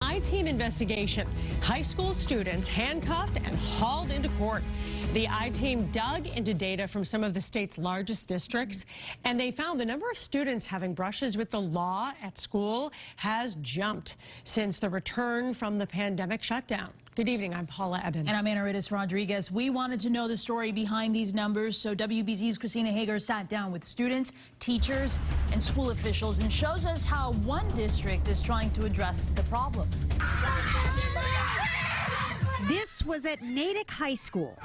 I-Team investigation. High school students handcuffed and hauled into court. The I-Team dug into data from some of the state's largest districts, and they found the number of students having brushes with the law at school has jumped since the return from the pandemic shutdown. Good evening, I'm Paula Eben. And I'm Ana Rodriguez. We wanted to know the story behind these numbers, so WBZ's Christina Hager sat down with students, teachers, and school officials and shows us how one district is trying to address the problem. This was at Natick High School.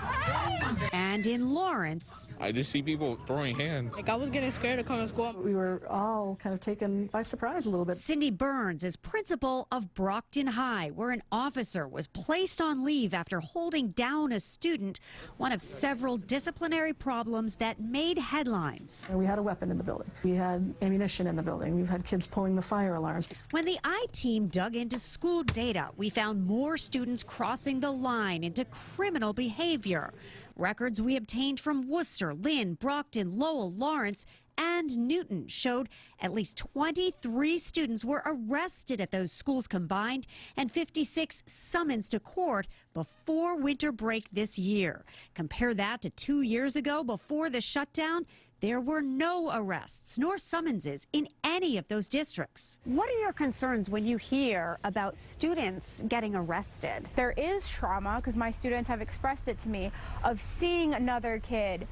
And in Lawrence, I just see people throwing hands. I was getting scared to come to school. We were all kind of taken by surprise a little bit. Cindy Burns is principal of Brockton High, where an officer was placed on leave after holding down a student, one of several disciplinary problems that made headlines. We had a weapon in the building. We had ammunition in the building. We've had kids pulling the fire alarms. When the I-Team dug into school data, we found more students crossing the line into criminal behavior. Records we obtained from Worcester, Lynn, Brockton, Lowell, Lawrence, and Newton showed at least 23 students were arrested at those schools combined and 56 summons to court before winter break this year. Compare that to 2 years ago before the shutdown. There were no arrests nor summonses in any of those districts. What are your concerns when you hear about students getting arrested? There is trauma, because my students have expressed it to me, of seeing another kid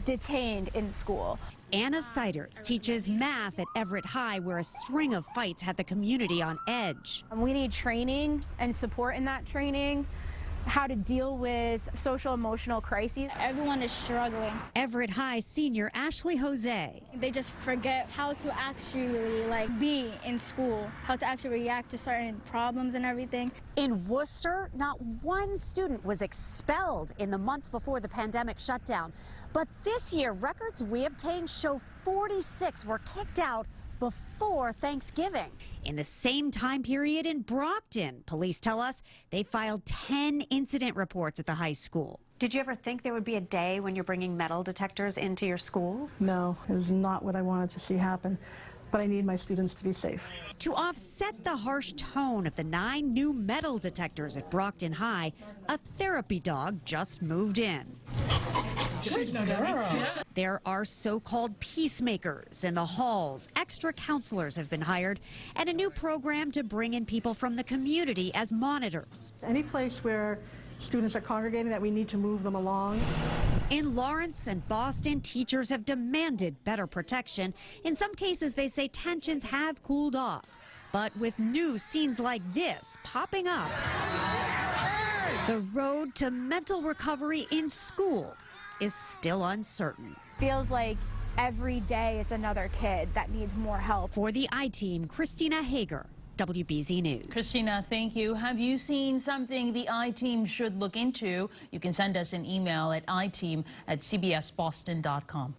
detained in school. Anna Siders teaches math at Everett High, where a string of fights had the community on edge. We need training and support in that training, how to deal with social emotional crises. Everyone is struggling. Everett High senior Ashley Jose. They just forget how to actually be in school, how to actually react to certain problems and everything. In Worcester, not one student was expelled in the months before the pandemic shutdown. But this year, records we obtained show 46 were kicked out before Thanksgiving. In the same time period in Brockton, police tell us they filed 10 incident reports at the high school. Did you ever think there would be a day when you're bringing metal detectors into your school? No, it is not what I wanted to see happen, but I need my students to be safe. To offset the harsh tone of the 9 new metal detectors at Brockton High, a therapy dog just moved in. There are so-called peacemakers in the halls. Extra counselors have been hired, and a new program to bring in people from the community as monitors. Any place where students are congregating that we need to move them along. In Lawrence and Boston, teachers have demanded better protection. In some cases, they say tensions have cooled off. But with new scenes like this popping up, the road to mental recovery in school is still uncertain. Feels like every day it's another kid that needs more help. For the I-Team, Christina Hager, WBZ News. Christina, thank you. Have you seen something the I-Team should look into? You can send us an email at iteam@cbsboston.com.